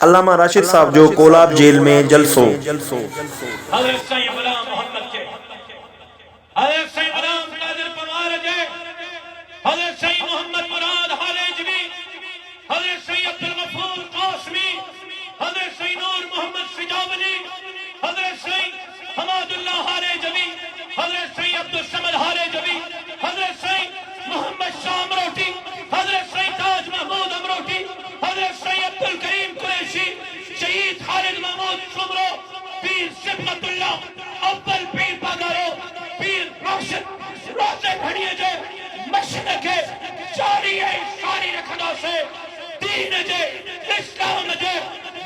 علامہ راشد صاحب جو collab jail میں جلسوں حضرت سید غلام محمد کے، حضرت سید غلام قادر پروار جے، حضرت سید محمد مراد حالجوی، حضرت سید عبدالغفور قاسمی، حضرت سید نور محمد سجاولی، حضرت سید حماد اللہ حالجوی، حضرت سید عبدالصمد حالجوی، حضرت سید محمد شاہ امروٹی، حضرت سید تاج محمود امروٹی، حضرت سید عبدالکریم قریشی، شہید خالد محمود شمرو، پیر صبغت اللہ اول پیر پاگارو، پیر روشن بھڑیے جے مشرق جاری ساری رکھنا سے دین جے اسلام جے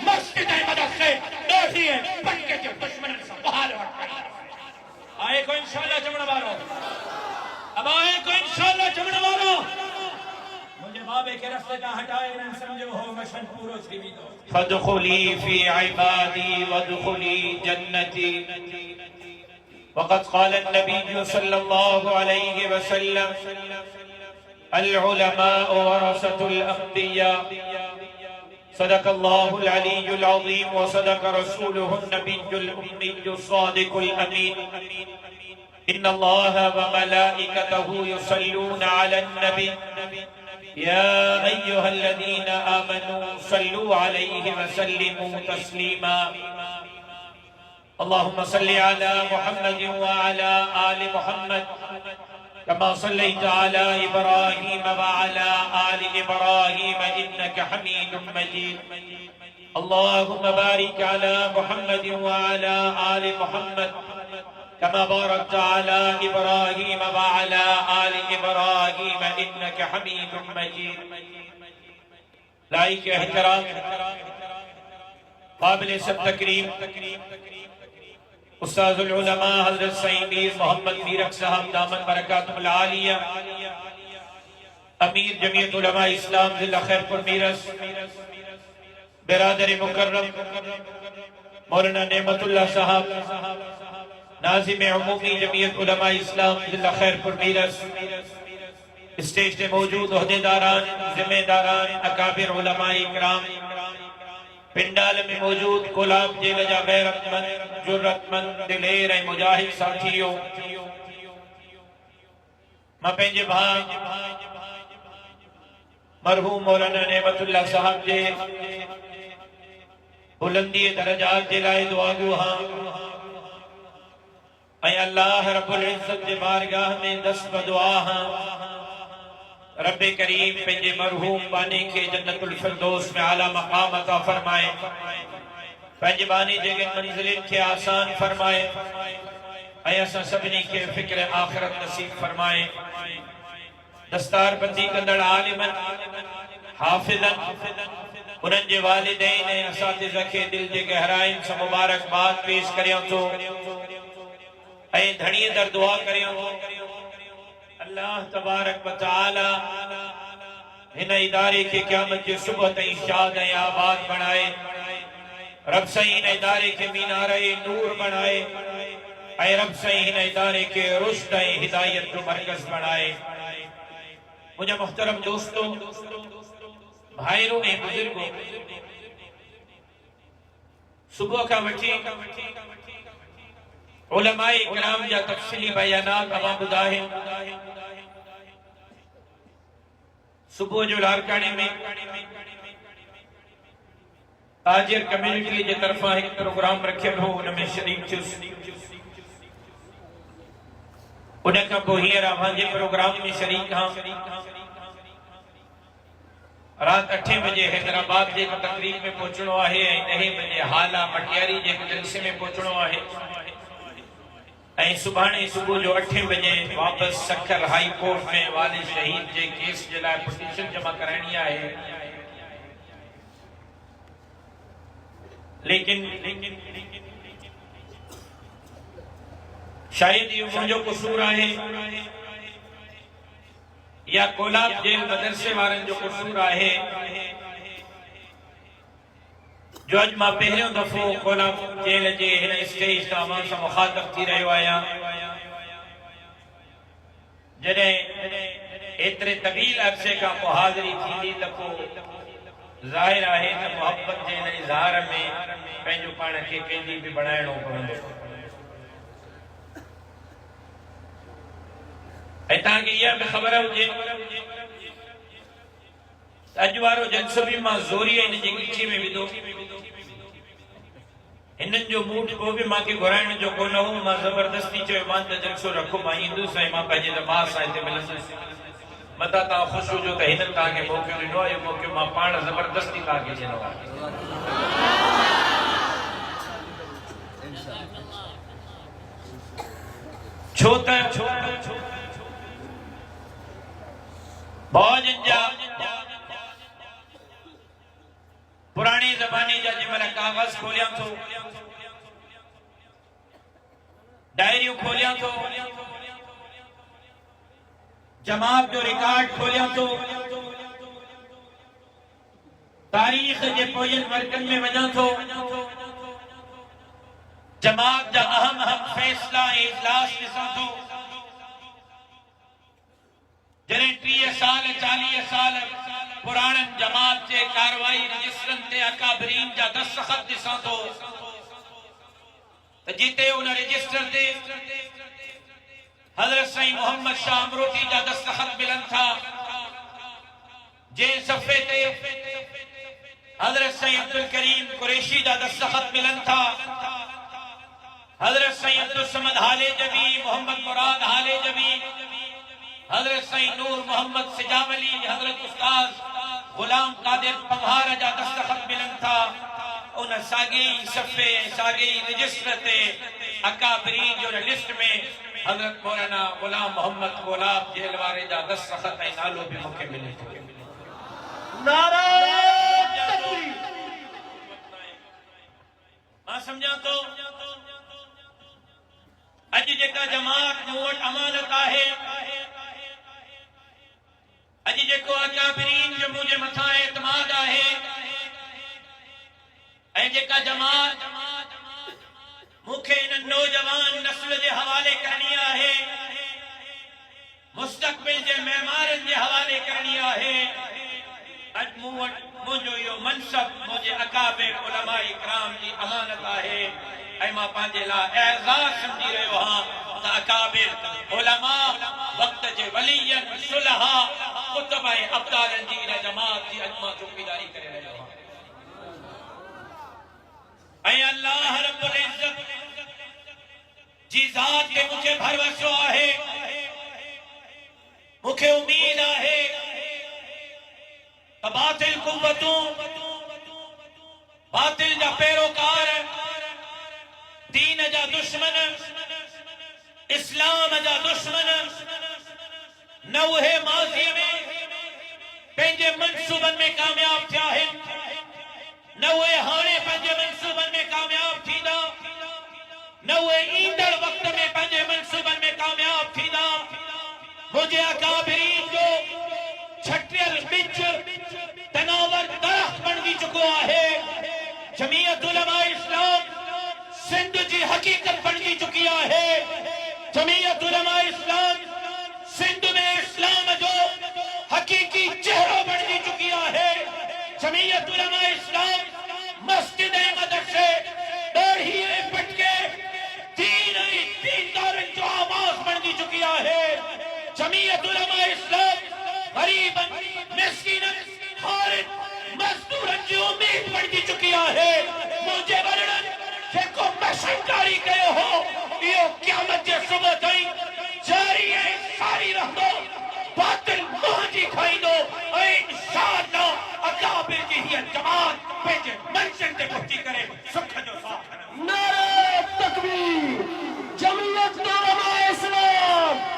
مسجد مدد سے ڈوٹی ہے پکے جو دشمن سے بحال وقت آئے کو انشاءاللہ جمع بارو، اب آئے کو انشاءاللہ جمع بارو، مجھے بابے کے رفتے کا ہٹائے نہ سمجھو ہو مشن پورو شریبی دو فادخلی فی عبادی وادخلی جنتی وقد قال النبي صلى الله عليه وسلم العلماء ورثة الأنبياء صدق الله العلي العظيم وصدق رسوله النبي الأمي الصادق الأمين إن الله وملائكته يصلون على النبي يا أيها الذين آمنوا صلوا عليه وسلموا تسليما اللهم صل على محمد وعلى آل محمد كما صليت على إبراهيم وعلى آل إبراهيم إنك حميد مجيد اللهم بارك على محمد وعلى آل محمد كما باركت على إبراهيم وعلى آل إبراهيم إنك حميد مجيد لائق احترام قابل سب تکریم استاذ العلماء حضرت سید میر محمد میرک صاحب دامن برکاتہ العالیہ امیر جمعیت علماء اسلام ضلع خیرپور میرس برادر مکرم مولانا نعمت اللہ صاحب ناظم عمومی جمعیت علماء اسلام ضلع خیرپور میرس اسٹیج سے موجود عہدیداران ذمہ داران اکابر علماء اکرام پنڈال میں موجود کولاب جیل جا غیرت مند جرت مند دلیر مجاہد ساتھیوں میں پنجے بھائی مرحوم مولانا نعمت اللہ صاحب جے بلندی درجات جلائے دعا گو ہاں اے اللہ رب العزت جے بارگاہ میں دست بدعا ہاں رب کریم پنجے مرحوم بانی کے جنت الفردوس میں اعلیٰ مقام عطا فرمائے پنجے بانی جگہ منزلین کے آسان فرمائے اے ایسا سبنی کے فکر آخرت نصیب فرمائے دستار بندی کندڑ عالمن حافظن انہن جے والدین اساتذہ کے دل جے گہرائن سے مبارک بات پیش کریوں تو اے دھڑی در دعا کریوں اللہ تبارک و تعالی ہن ادارے کے قیامت کے صبح تئیں شاد آباد بنائے رب سے ہن ادارے کے مینارہ نور بنائے اے رب سے ہن ادارے کے رشد ہدایت کو مرکز بنائے مجھے محترم دوستوں بھائیروں نے بزرگوں صبح کا وٹی علماء اکرام جا تفصیلی بیانات اما بداہیں صبح جو لارکانے میں تاجر کمیونٹی جے طرفہ ایک پروگرام رکھے ہو ان میں شریف چوس انہیں کا بوہیر آبان جے پروگرام میں شریک ہاں رات 8 بجے حیدرآباد جے تقریب میں پہنچنو آئے 9 بجے حالہ مٹیاری جے جلسے میں پہنچنو آئے صبحانے صبح جو 8 بجے واپس سکھر ہائی کورٹ میں والد شہید جے کیس جلائے پٹیشن جمع کرانی ہے لیکن شاید یہ مجھو قصور آئے یا کولاب جیل مدرسے وارن جو قصور آئے جو اج ماں پہلے دفعہ کولاب جیل جے ہن اسٹیج تامان سا مخاطب تھی رہے آیا جنہیں اترے طویل عرصے کا محاضری تھی دی تکو ظاہر آئے تا محبت جے بازار میں پہنجو پانے کے کہندی بھی بنائنو پڑندو ایتاں کہ یہ بھی خبر ہوجے اجوارو جلسو بھی ماں زوری ہے انجی گچھی میں بھی دو انن جو موٹ کو بھی ماں کے گھرائن جو کو نہ ہوں ماں زبردستی چوئے مان تا جلسو رکھو ماں ہندو سائیں ماں پہنجے دماغ سائیں تے ملن متا تا خوش ہو جو تا ہنن تا کے موقع لنو آئے موقع ماں پانا زبردستی تا کے جنو آئے چھوتا ہے بہت جنجا پرانی زبانی جا جمعہ کاغذ کھولیاں تو ڈائریوں کھولیاں تو جماعت جو ریکارڈ کھولیاں تو تاریخ جے پوجن مرکن میں وجہ تو جماعت جا اہم فیصلہ اجلاس نسا تو جنہیں 30 سال 40 سال پرانن جماعت جے کاروائی رجسٹرن تے اکابرین جا دستخط دساں تو جیتے انہاں رجسٹر تے حضرت سائیں محمد شاہ امروٹی جا دستخط ملن تھا جے صفحے تے حضرت سائیں عبدالکریم قریشی جا دستخط ملن تھا حضرت سائیں عبدالصمد حالے جبی محمد مراد حالے جبی حضرت سائیں نور محمد سجام علی حضرت استاذ غلام قادر پمہار جا دستخط ملن تھا انہا ساگئی صفحے ساگئی رجسٹر تے اکابرین جو لسٹ میں حضرت مولانا غلام محمد غلاب جیلوارے جا دستخط ہے نالو بھی موقع ملے تھے نعرہ تکبیر ماں سمجھا تو اج جکا جماعت موٹ امانت آہے اج جکو اکابرین جو مجھے متھا اعتماد آہے اے جکا جماعت مکھے ان نوجوان نسل جے حوالے کرنی آہے مستقبل جے معمارن جے حوالے کرنی آہے اج مجھو یو منصب مجھے اکابر علماء اکرام کی امانت آہے اے ماں پانجے لا اعزاز سمجھی رہے ہو ہاں تا اکابر علماء وقت جے ولین صلحہ قطبہ ابدال انجیر جماعت کی اجماع چوکیداری کرے رہے ہو اے اللہ رب العزت جی ذات کے مجھے بھروسو آہے مجھے امید آہے باطل قوتوں باطل جا پیروکار دین جا دشمن اسلام جا دشمن نوہے ماضی میں پینجے منصوبن میں کامیاب تھیا ہے نوہے ہانے پینجے منصوبن میں کامیاب تھی دا نوہے ایندر وقت میں پینجے منصوبن میں کامیاب تھی دا مجھے اکابرین جو چھٹیل بچ تناور درخت بندی چکو آہے جمعیت علماء اسلام سندھ جی حقیقت بندی چکی آہے جمعیت علماء اسلام سندھ میں اسلام جو حقیقی چہرہ بندی چکی آہے جمعیت علماء اسلام مسجد مدرسے داڑھی پٹکے دین دار جو آواز بندی چکی آہے جمعیت علماء اسلام غریباً مسکیناً خارج مزدوراً جو امید بڑھتی چکی ہے مجھے بڑھن کہ کو مشنکاری کہے ہو یہ قیامت جے صبح تائیں جاری ہے ساری رہ دو باطل مہنجی کھائی دو اے انشاءاللہ اکابر کی ہی جماعت پیجے منشن تے پہنچی کرے سکھ جو ساتھ نعرہ تکبیر جمعیت علماء اسلام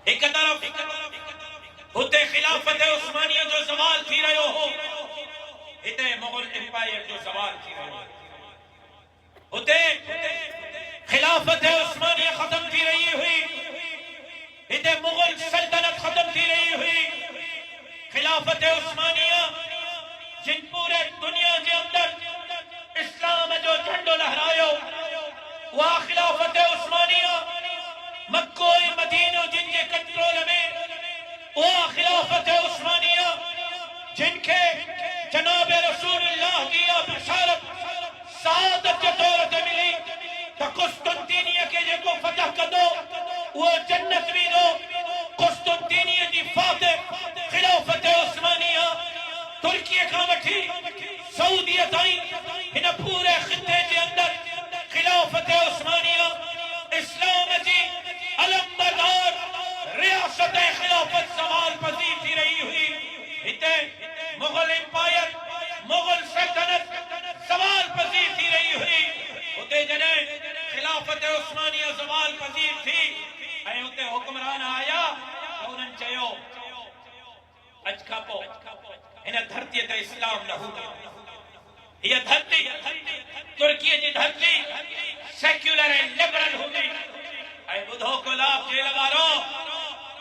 ایک طرف ہوتے خلافت عثمانیہ جو زوال تھی رہے ہو ہوتے مغل امپائر جو زوال تھی رہے ہو ہوتے خلافت عثمانیہ ختم تھی رہی ہوئی ہوتے مغل سلطنت ختم تھی رہی ہوئی خلافت عثمانیہ جن پورے دنیا کے اندر اسلام جو جھنڈو لہرائیو وہ خلافت عثمانیہ مکہ مدینہ جن کے کنٹرول میں وہ خلافت عثمانیہ جن کے جناب رسول سعادت کے طور تے ملی تو قسطنطینیہ کے جے کو فتح کر دو وہ جنت بھی دو قسطنطینیہ دی فاتح خلافت عثمانیہ ترکیہ کا وٹھی سعودیہ تائیں ہن پورے خطے کے اندر خلافت عثمانیہ اسلام جی علمبردار ریاست خلافت زوال پذیر تھی رہی ہوئی ہتے مغل امپائر مغل سلطنت زوال پذیر تھی رہی ہوئی ہوتے جنے خلافت عثمانیہ زوال پذیر تھی اے ہوتے حکمران آیا تو انہوں چاہیو اج کھاپو انہیں دھرتی تے اسلام نہ ہوگا یہ دھرتی ترکیہ جی دھرتی سیکولر اینڈ لبرل ہوگی اے بدھو کو لاب جے لگا رو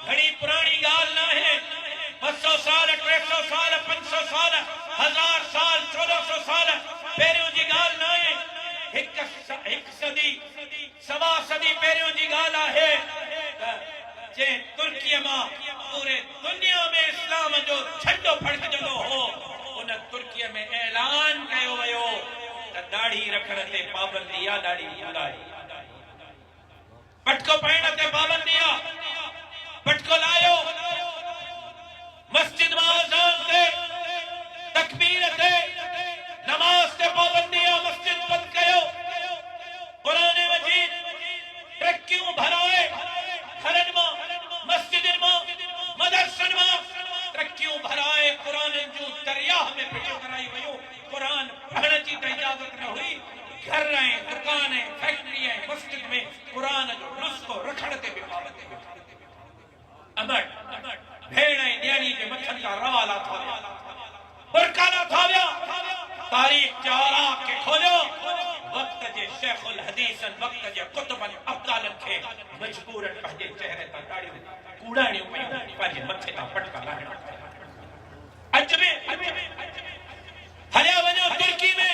گھڑی پرانی گال نہ ہے 200 سال 300 سال 500 سال 1000 سال 1400 سال پیریوں جی گال نہ ہے ایک صدی سوا صدی پیریوں جی گال ہے جے ترکیہ ماں پورے دنیا میں اسلام جو چھنڈو پھڑک جدو ہو انہیں ترکیہ میں اعلان کہو ویو داڑھی رکھنے تے پابندیا داڑھی لگائی پٹکو پہنے تے پابندیا پٹکو لائیو مسجد میں آزان تے تکبیر تے نماز تے پابندیا مسجد بند کہو قرآن مجید ٹرکیوں بھرائے گھرن ماں مسجد ماں مدرسن ماں ٹرکیوں بھرائے قرآن جو دریاہ میں پھٹو کرائی ویو قرآن پڑھنے کی اجازت نہ ہوئی گھر رہے دکانیں فیکٹریاں مسجد میں قرآن جو نسخو رکھڑتے بھی پابندے امر بھیڑیں دیانی کے مچھن کا روالا تھا برکانہ تھا تاریخ چارا کے کھولو وقت جے شیخ الحدیث وقت جے قطباً ابدالن کے مجبورن پہجے چہرے تا داڑی کوڑانیوں پہجے مچھے تا پٹکا لاہنا اجبے ہلیا ونیو ترکی میں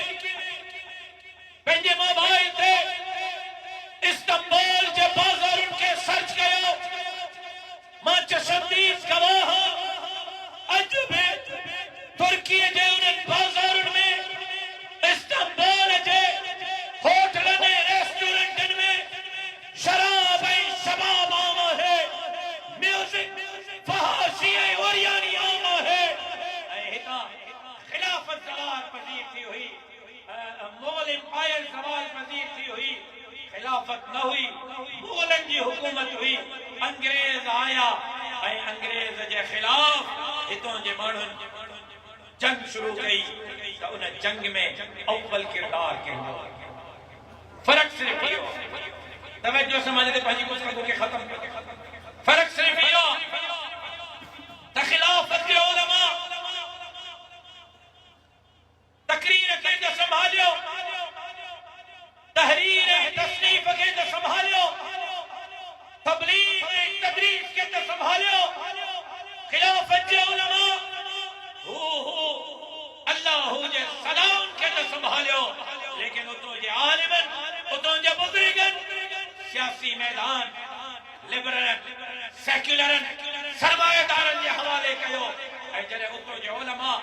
پہنجے موبائل تھے استنبول جے بازار ان کے سرچ گئے ماں چشمدیز گواہ اجبے ترکی جے انہیں بازار میں استنبول جے ہوٹلن ریسٹورنٹن میں شراب شباب آما ہے میوزک فحاشی اوریانی آما ہے خلافت زوال پذیر تھی ہوئی مغل امپائر زوال پذیر تھی ہوئی خلافت نہ ہوئی مغلن جی حکومت ہوئی انگریز آیا اے انگریز جے خلاف اتوں جے مانن جنگ شروع گئی تو انہیں جنگ میں اول کردار کہیں فرق صرف یہ توجہ سمجھتے پہنچی کچھ کدو کے ختم فرق صرف یہ تخلافت کے علماء تقریر کے جو سنبھالیو تحریر تصنیف کے جو سنبھالیو تبلیغ تدریس کے جو سنبھالیو خلافت کے علماء اللہ جے سلام کے جو سنبھالیو لیکن اتو جے عالمن اتو جے بزرگن سیاسی میدان لبرلن سیکولرن سرمایہ دارن جے حوالے کہو اے جرے اتو جے علماء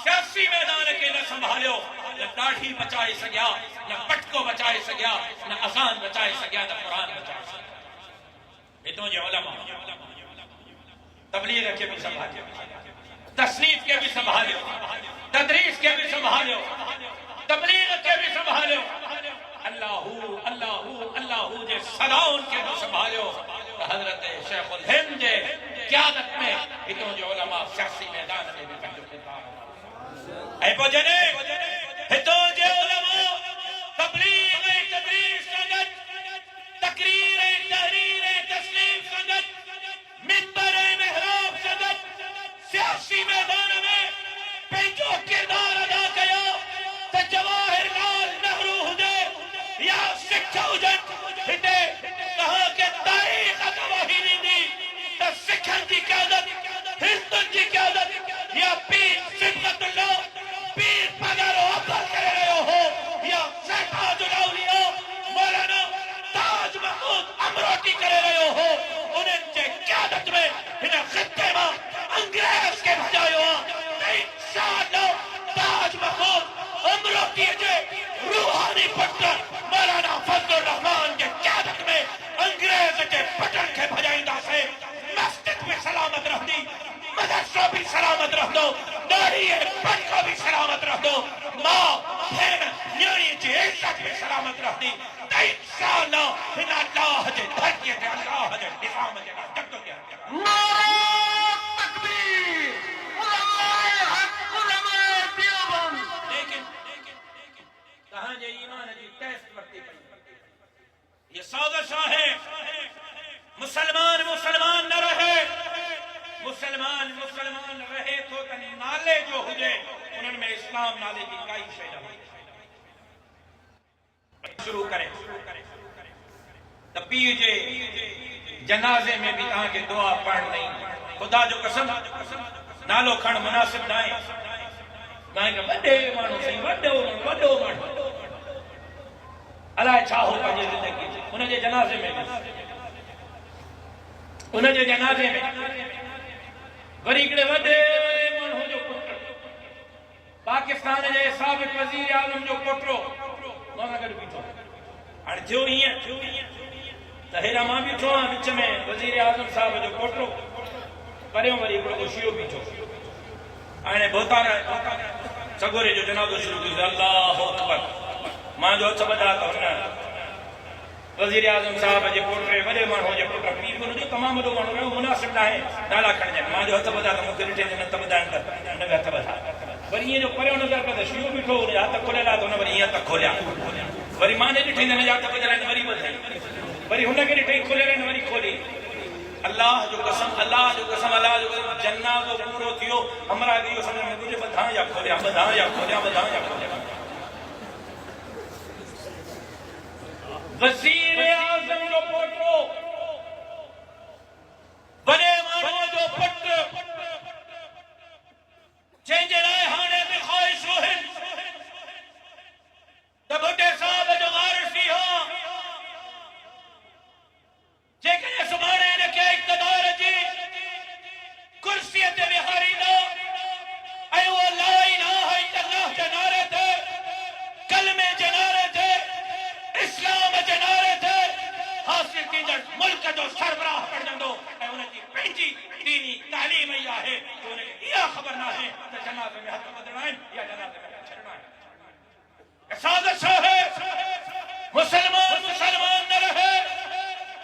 سیاسی میدان کے نہ سنبھالیو نہ داڑھی بچائے سگیا نہ پٹکو بچائے سگیا نہ اذان بچائے سگیا نہ قرآن بچائے سگیا اتو جے علماء تبلیغ کے بھی سنبھالیو تصنیف کے بھی سنبھالیو تدریس کے بھی سنبھالیو تبلیغ کے بھی سنبھالیو اللہ جے سلاؤن کے بھی سنبھالیو حضرت شیخ الہند جے قیادت میں اتوں جو علماء سیاسی میدان میں بھی پہنچو کردار اے پوجنے اتوں جو علماء تبلیغ تدریس سنگت تقریر تحریر تصنیف سنگت منبر محراب سنگت سیاسی میدان میں پہنچو کردار ادا کیا تو جواہر لال نہرو ہدے یا سکھا اجن ہدے کہا کہ تاریخ گواہی نہیں دی تو سکھن کی قیادت ہندن کی قیادت یا پیر صبغت اللہ پیر پگا کا بھی سلامت رکھ دو داڑھی پن کا بھی سلامت رکھ دو ماں بہن نیوری جی عزت بھی سلامت رکھ دی تو انشاءاللہ ان اللہ جے دھرکے تے اللہ جے نظام جے تک تو کیا نعرہ تکبیر علماء حق علماء دیوبند لیکن کہاں جے ایمان جی ٹیسٹ کرتی پئی یہ سازش ہے مسلمان نہ رہے مسلمان رہے تو تن نالے جو ہوجے انہوں میں اسلام نالے کی کئی شے نہ شروع کریں تبی جے جنازے میں بھی تاں کے دعا پڑھ نہیں خدا جو قسم نالو کھڑ مناسب نہ ہے میں کہ بڑے مانو صحیح وڈو مانو اللہ چاہو پنجے زندگی انہیں جے جنازے میں وریکڑے وڈے مانو جو پٹر پاکستان جے سابق وزیر اعظم جو پٹرو مانا کر بیٹھو اور جو ہی ہیں تہیرہ ماں بیٹھو وچ میں وزیر اعظم صاحب جو پٹرو پریوں وریکڑے کو شیو بیٹھو آنے بہتا رہا سگورے جو جنازو شروع کی اللہ اکبر ماں جو اچھا بدا تو وزیر اعظم صاحب جے پوٹرے وڈے مانو جے پوٹر پیر کو نہیں تمام لوگ مانو مناسب نہ ہے نالا کھڑ جائے ماں جو ہتھ بدا تو مکھ ڈٹھے نے ہتھ بدا نہ ہتھ بدا وری یہ جو پریو نظر پہ شیو بیٹھو نے ہتھ کھولیا تو نہ وری ہتھ کھولیا وری ماں نے ڈٹھے نے ہتھ بدا نے وری بدھائی وری ہن کے ڈٹھے کھولے نے وری کھولی اللہ جو قسم جنازو پورو تھیو ہمرا دیو سمجھ میں تجھے بدھا یا کھولیا وزیر اعظم جو پوٹرو بڑے مانو جو پٹ چینجے رائے ہانے میں خواہش روحن تبھٹے صاحب جو وارثی ہو جیکنے سبانے نے کیا اقتدار جی کرسیت بہاری دو ایو لا الہ الا اللہ جنارے تھے کلمے جنارے تھے اسلام جنارے تھے حاصل کی جڑ ملک جو سربراہ کر جندو اے انہیں کی پینجی دینی تعلیم یا ہے تو انہیں یہ خبر نہ ہے کہ جنازے میں حد بدرائیں یا جنازے میں چھڑنا ہے سازش ہے مسلمان نہ رہے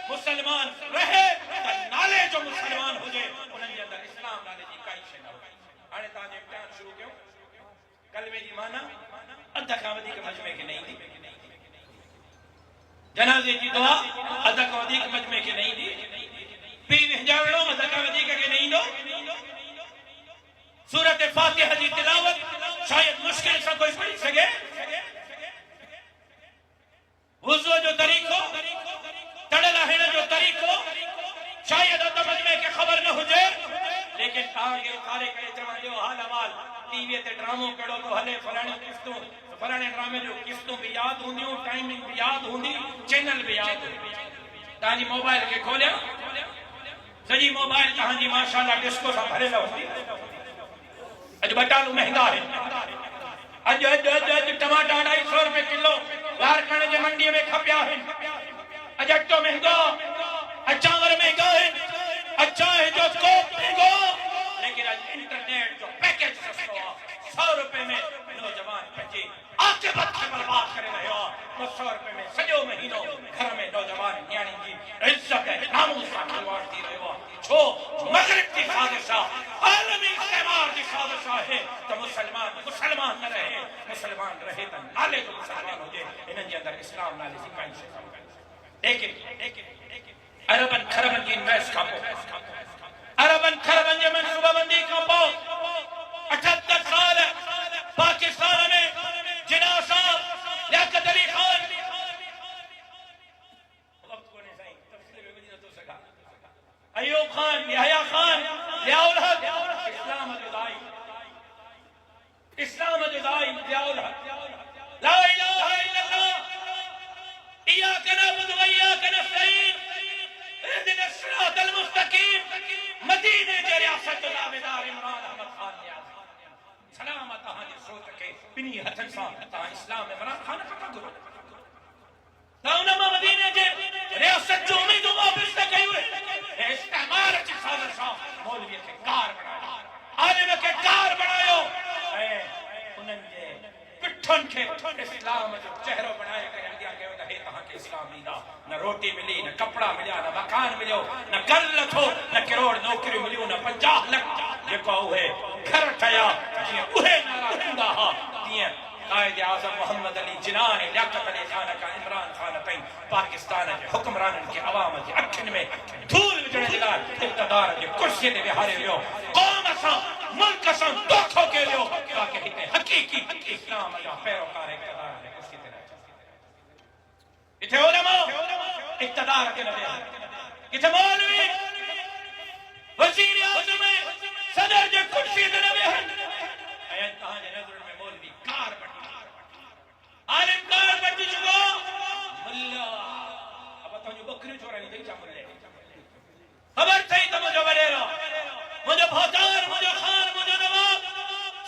مسلمان رہے نالے جو مسلمان ہو جائے انہیں کے اندر اسلام نالے جی کائی شے نہ ہو آنے تاں امتحان شروع کیوں کلمے جی مانا ادھا کامدی کے مجمع کے نہیں دی جنازے کی دعا ادھا کامدی کے مجمع کے نہیں دی پیر ہجاوڑوں ادھا کامدی کے نہیں دو سورت فاتحہ جی تلاوت شاید مشکل سا کوئی پڑھ سکے وضو جو طریقو تڑلا ہے جو طریقو شاید ادھا مجمع کے خبر نہ ہو جائے لیکن آگے کارے کرے چاہاں جو حال حوال ٹی وی تے ڈراموں کڑو تو ہلے فلانے ڈرامے جو قسطوں بھی یاد ہوں دیوں ٹائمنگ بھی یاد ہوں دی چینل بھی یاد ہوں دی تاں جی موبائل کے کھولیا سجی موبائل تاں جی ماشاءاللہ ڈسکو سا بھرے لہو دی اج بٹالو مہنگا ہے اج ٹماٹا 250 روپے کلو وار کھانے جے منڈی میں کھپیا ہے اج اٹو مہنگا اچاور مہنگا ہے اچھا ہے جو سکوپ مہنگا لیکن آج انٹرنیٹ جو پیکیج سستا 100 روپے میں نوجوان بچے آکے بچے برباد کرے رہے ہو 100 روپے میں سجو مہینوں گھر میں نوجوان یعنی جی عزت ہے ناموس کا کھلواڑ دی رہے ہو چھو مغرب کی سازشہ عالمی استعمار کی سازشہ ہے تو مسلمان نہ رہے مسلمان رہے تو نالے تو مسلمان ہو جائے انہوں کے اندر اسلام نالے سکھائیں سے لیکن عربن خربن کی انویس کا پو عربن خربن جی منصوبہ بندی کا پو 78 سال پاکستان میں جناح صاحب لیاقت علی خان وقت کو نہیں صحیح تفصیل میں مجھے تو سکا ایوب خان یحییٰ خان ضیاء الحق اسلام جدائی ضیاء الحق لا الہ الا اللہ ایاک نعبد و ایاک نستعین اهدنا الصراط المستقیم مدینے کے ریاست دعویدار عمران احمد خان نیاز سلامت آہاں جی سوچ کے بنی حسن صاحب تاں اسلام میں عمران خان پتہ گرو تاؤنما مدینے کے ریاست جو امیدوں واپس تک گئی ہوئے استعمار کی سازشاں مولوی کے کار بنا عالم کے کار بنایو انہن جے پٹھن کے اسلام جو چہرو بنائے کرے اگیا کہو تا ہے تہاں کے اسلام لیدا نہ روٹی ملی نہ کپڑا ملیا نہ مکان ملیو نہ گھر لتھو نہ کروڑ نوکری ملیو نہ 50 لکھ جکو ہے گھر ٹھیا جی اوہے نارا ہوندا ہا تیاں قائد اعظم محمد علی جناح لیاقت علی خان کا عمران خان تائیں پاکستان کے حکمرانن کے عوام کے اکھن میں دھول وجھنے لگا اقتدار کے کرسی تے بہارے لیو قوم اساں ملک اساں دکھو کے لیو تاکہ ہتے حقیقی اسلام کا پیروکار اقتدار کے کرسی تے رہے اتھے علماء اقتدار کے نبی اتھے مولوی وزیر اعظم صدر کے کرسی تے نبی ایت تہاں جے نظر میں مولوی کار بن عالم کار بچ چکو ملا اب تو جو بکری چھوڑا نہیں دیکھا ملے خبر تھی تو مجھے وڈیرا مجھے بھوتار مجھے خان مجھے نواب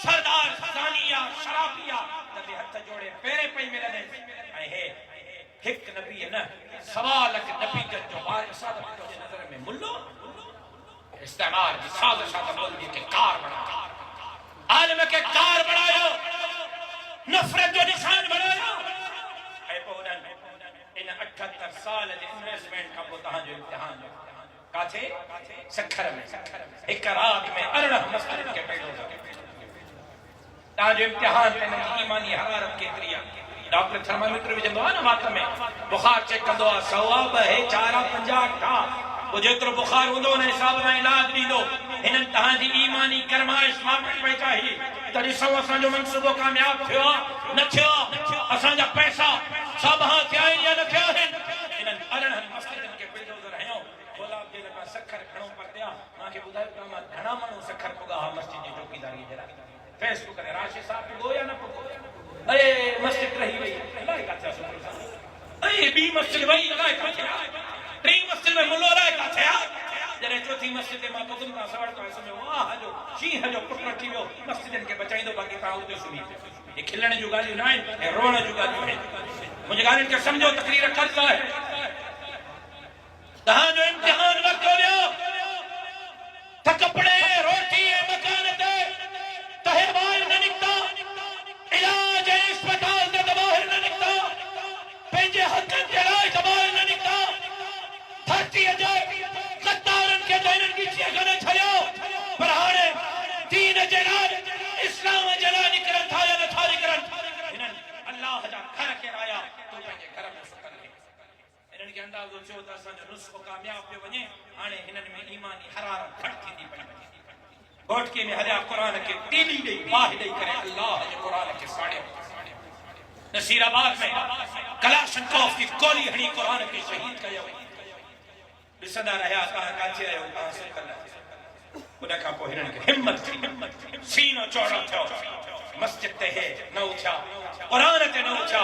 سردار زانیہ شرافیہ تبھی ہتھ جوڑے پیرے پئی ملے دے اے ہے ایک نبی ہے نا سوالک نبی جن جو بار سادہ جو نظر میں ملو استعمار کی سازشات مولوی کے کار بنا عالم کے کار بنایا نفرت جو نشان بنایا اے پہنن ان 78 سال دے انویسٹمنٹ کا بہتاں جو امتحان جو کاتھے سکھر میں ایک رات میں ارڑھ مسجد کے پیڑوں تاں جو امتحان تے ایمانی حرارت کے تریا ڈاکٹر تھرمامیٹر وچ دو نا وقت میں بخار چیک کندو ثواب ہے 450 تھا وہ جتر بخار ہوندو نے حساب میں علاج ڈیندو ہنن تہاں دی ایمانی کرمائش واپس پئی چاہیے تڑی سو اساں جو منصوبو کامیاب تھیا نہ تھیا اساں جا پیسہ سب ہاں تھیا یا نہ تھیا ہنن ارڑھ مسجدن کے بلڈوزر ہیں گلاب دے لگا سکھر کھڑوں پر دیا ماں کے بدھائے کاما گھنا منو سکھر پگا مسجد کی چوکیداری دے فیس بک کرے راشد صاحب کو یا نہ پگو اے مسجد رہی وئی اللہ کا تھیا سبحان اے بی مسجد وئی اللہ کا تھیا ٹری مسجد میں ملو رہا کا تھیا جنے چوتھی مسجد میں تو تم کا سوڑ تو سمجھو واہ جو شیح جو پٹر ٹیو مسجدن کے بچائیں دو باقی تاں تے سنی یہ کھلنے جو گالی نہ ہے رونا جو گالی ہے مجھے گالی کے سمجھو تقریر کرتا ہے تہاں جو امتحان وقت ہو لیا تھا کپڑے روٹی مکان تے تہے باہر نہ نکتا علاج اسپتال تے باہر نہ نکتا پنجے حقن کے رائے باہر نہ نکتا دھرتی اجائے قطارن کے دینن کی چیئے گھنے چھلیو برہانے دین جلال اسلام جلال نکرن تھا یا نہ تھا نکرن انہن اللہ جا گھر کے رایا تو پنجے گھر میں سکن لے انہن کے انداز جو ہوتا سا جو نسخ کامیاب پہ ونجے آنے انہن میں ایمانی حرارت گھٹ کی دی پڑی گھوٹکے میں حضرت قرآن کے تیلی دے واہ دے کرے اللہ جو قرآن کے ساڑے نصیر آباد میں کلاشنکوف کی گولی ہڑی قرآن کے شہید کا یہ بسندہ رہا کہاں کاچے رہے ہوتا حاصل کرنا خدا کا پو ہرن کے ہمت تھی سینوں چوڑا تھا مسجد تے ہے نہ اچھا قرآن تے نہ اچھا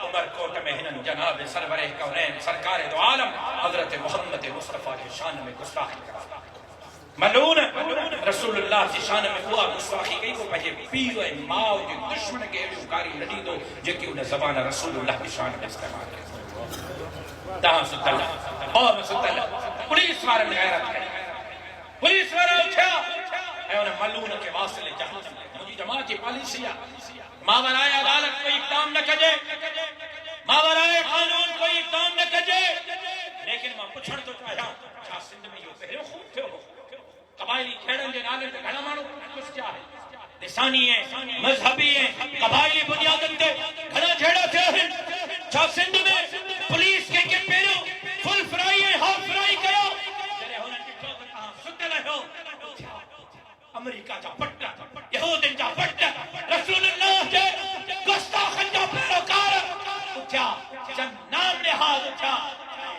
عمر کوٹ میں ہنن جناب سرور کونین سرکار دو عالم حضرت محمد مصطفیٰ کی شان میں گستاخی کرا ملون رسول اللہ کی شان میں ہوا گستاخی گئی کو پہلے پیو ماؤ جو دشمن کے کاری لڑی دو جو کہ انہیں زبان رسول اللہ کی شان میں استعمال کرا تاہاں ستلہ اور ستلہ پولیس وارن غیرت کرے پولیس وارن اٹھا اے انہیں ملون کے واصلے جہاں مجھے جماعتی پالیسیا ماورائے عدالت کو اقدام نہ کجے ماورائے قانون کو اقدام نہ کجے لیکن ماں پچھڑ تو چاہیا چھا سندھ میں یہ پہلے خوب تھے ہو قبائلی کھیڑن جے نالے تے گھنا مانو کچھ کیا ہے لسانی ہیں مذہبی ہیں قبائلی بنیادن تے گھنا جھیڑا تھے ہیں چھا سندھ میں پولیس کے پیرو فل فرائی ہے ہاف فرائی کرو جنہیں ہونا کٹھو کہاں ستے لے ہو امریکہ جا پٹا یہودن جا پٹا رسول اللہ جے گستاخن جا پیروکار اٹھا جن نام نہاد اٹھا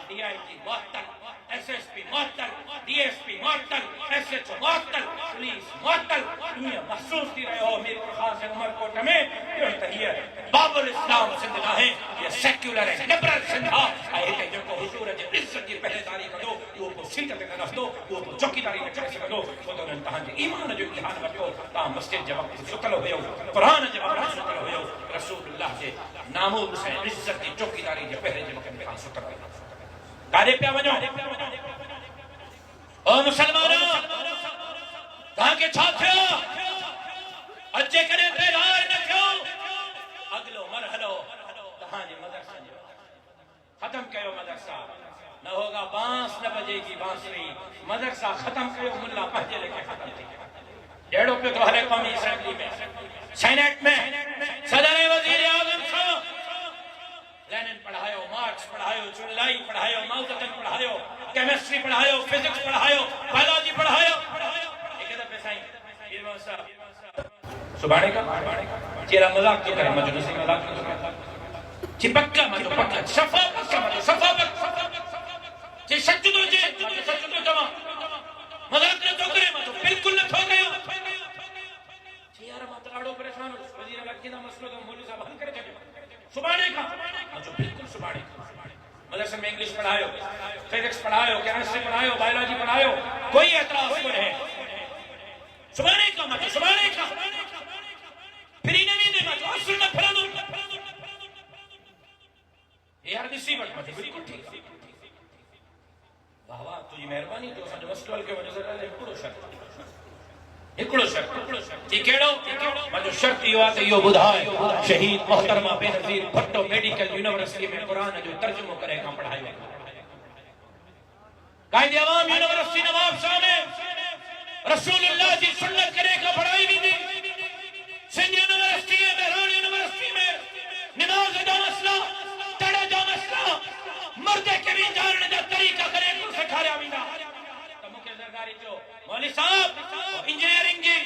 ڈی آئی جی معطل ایس ایس پی معطل ڈی ایس پی معطل ایس ایچ او معطل پولیس معطل یہ محسوس تھی رہے ہو میری خاص عمر کوٹ میں یہ تحییر باب الاسلام سندھ نہ ہے یہ سیکولر ہے لبرل سندھ ہے کہ جو کو حضور ہے عزت کی پہلے داری کرو وہ کو سیٹت نہ رکھ دو وہ کو چوکی داری نہ کر سکو وہ تو انتہاں جی ایمان جو امتحان بچو تا مسجد جب ستل ہوئے قرآن جب ستل ہوئے رسول اللہ کے نامور سے عزت کی چوکی داری جو پہلے جب امتحان ستل ہوئے کارے پہ ونجو او مسلمانوں کہاں کے چھاتھیو اجے کرے بیدار نہ کیوں اگلو مرحلو کہانی مدرسہ ختم کیو مدرسہ نہ ہوگا بانس نہ بجے گی بانسری مدرسہ ختم کیو ملا پہجے لے کے ختم تھی ڈیڑھوں پہ تو ہر قومی اسمبلی میں سینیٹ میں صدر وزیر اعظم صاحب لینن پڑھائیو مارکس پڑھائیو چولائی پڑھائیو ماؤزتن پڑھائیو کیمسٹری پڑھائیو فزکس پڑھائیو بایولوجی پڑھائیو ایک ادھر پیسہ ہی ایرمان صاحب سبحانے کا چیرا مذاق کی کریں مجھو نسی مذاق کی کریں چی پکا مجھو پکا شفا پکا مجھو شفا پکا چی سچ دو جے سچ دو جمع مذاق نہ تو کریں مجھو بالکل نہ تھو گئے چی یارا مطلعڑو پریشان وزیر الیکشن دا مسئلہ دا مولی صاحب ہم کرے چکے سبحانے کا مجھو بالکل سبحانے کا مدرسے میں انگلیش پڑھائیو فزکس پڑھائیو کیمسٹری پڑھائیو بایولوجی پڑھائیو کوئی اعتراض کو رہے سبحانے کا مجھو سبحانے کا پھری نوی دے مجھو اصل نہ پھرا دو یہ ہر دسی بڑھ مجھو بالکل ٹھیک واہ واہ تجھے مہربانی تو سنجو مسئلہ کے وجہ سے رہے اکڑو شرط یہ کہڑو مجھو شرط یہ آتے یہ بدھائے شہید محترمہ بے نظیر بھٹو میڈیکل یونیورسٹی میں قرآن جو ترجمہ کرے کام پڑھائی ہوئے قائد عوام یونیورسٹی نواب شاہ میں رسول اللہ جی سنت کرے کا پڑھائی بھی دی سندھ یونیورسٹی ہے بہران یونیورسٹی میں نماز دا مسئلہ تڑا دا مسئلہ مردے کے بھی جاننے دا طریقہ کرے کو سکھا رہا بھی نا تمکہ زرگاری جو مولی صاحب انجینئرنگ جی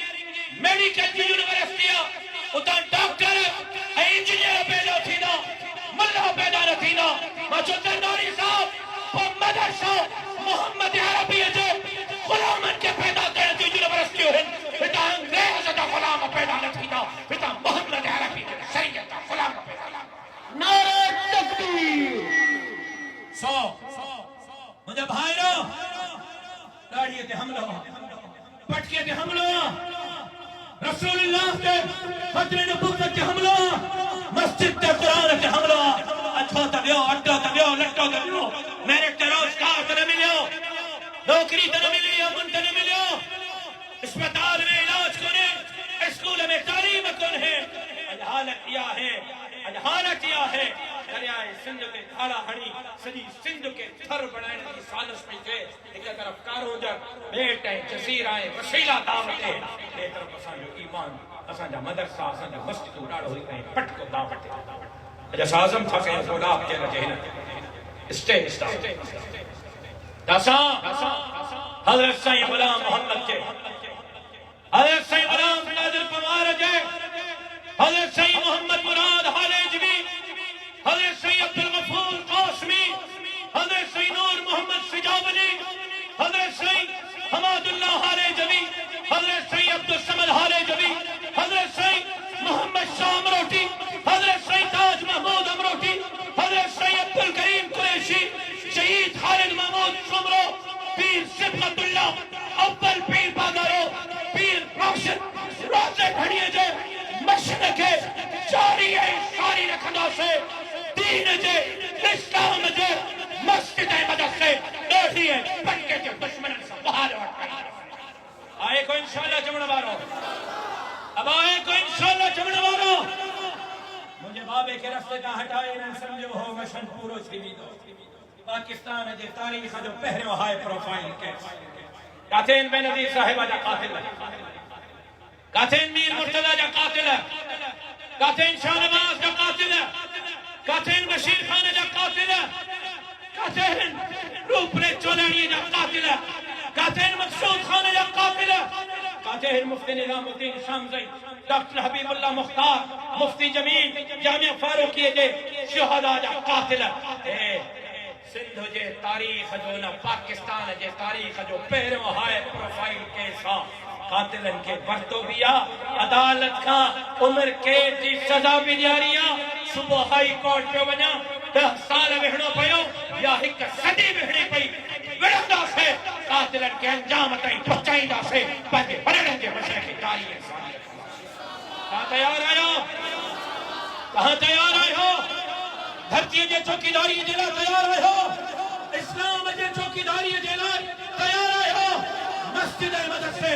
میڈیکل جی یونیورسٹی اتاں ڈاکٹر انجینئر پیدا تھی نا ملہ پیدا نہ تھی نا مچو زرداری صاحب وہ مدرسہ محمد عربی جو غلامن کے پیدا کرے جو یونیورسٹی ہیں اتاں انگریز دا غلام پیدا نہ تھی نا اتاں محمد عربی کے شریعت دا غلام پیدا نہ نعرہ تکبیر مجھے بھائی رو داڑیے تے حملہ پٹکے تے حملہ رسول اللہ کے خطر نبوت کے حملہ مسجد تے قرآن کے حملہ اچھا تبیو اٹھا تبیو لٹھا تبیو میرے تروز کار تے ملیو نوکری تے ملیو من تے ملیو اسپتال میں علاج کونے اسکول میں تعلیم کون ہے حالت یہ ہے دریائے سندھ کے دھاڑا ہنی سجی سندھ کے تھر بڑھائیں کی سالس میں تھے ایک طرف کارو جا بیٹے جزیر آئے وسیلہ دعوت ہے ایک طرف اساں جو ایمان اساں جا مدرسہ اساں جا مسجد اڑاڑ ہوئی کہیں پٹ کو دعوت ہے جیسا آزم تھا کہ گلاب کے لجے نا اسٹیج داساں حضرت سائیں غلام محمد کے حضرت سائیں غلام نادر پمار جے حضرت سائیں محمد مراد حالجوی حضرت سید عبد الغفور قاسمی حضرت سید نور محمد سجاولی حضرت سید حماد اللہ حالجوی حضرت سید عبد الصمد حالجوی حضرت سید محمد شاہ امروٹی حضرت سید تاج محمود امروٹی حضرت سید عبد الکریم قریشی شہید خالد محمود شمرو پیر صبغت اللہ اول پیر بادارو پیر روشن روزے گھڑیے جو مشرق جاری ہے ساری رکھنا سے دین جے اسلام جے مسجد مدرسے ڈوٹی ہے پکے کے دشمن سے باہر آئے کو انشاءاللہ جمع بارو اب آئے کو انشاءاللہ جمع بارو مجھے بابے کے رفتے کا ہٹائے نہ سمجھو ہو مشن پورو چھوی دو پاکستان جے تاریخ جو پہرے ہائے پروفائل کے کاتین بے نظیر صاحبہ جا قاتل ہے کاتین میر مرتضی جا قاتل ہے کاتین شاہ نواز جا قاتل ہے کاتین بشیر خان جا قاتل ہے کاتین روپرے چولانی جا قاتل ہے کاتین مقصود خان جا قاتل ہے کاتین مفتی نظام الدین شامزی ڈاکٹر حبیب اللہ مختار مفتی جمیل جامعہ فاروقی جے شہداء جا قاتل ہے سندھ جے تاریخ جو نا پاکستان جے تاریخ جو پہروں ہائے پروفائل کے ساتھ قاتلن کے برتو بیا عدالت کا عمر قید جی سزا بھی دیاریا صبح ہائی کورٹ پہ وجہ 10 سال بہنو پیو یا ایک صدی بہنی پئی وڑندا سے قاتلن کے انجام تائیں پہنچائیں سے پہنچے بڑھنے کے مشرق کی تاریخ کہاں تیار آئے ہو کہاں تیار آئے ہو دھرتی جے چوکیداری جلا تیار آئے ہو اسلام جے چوکیداری جلا تیار آئے ہو مسجد مدرسے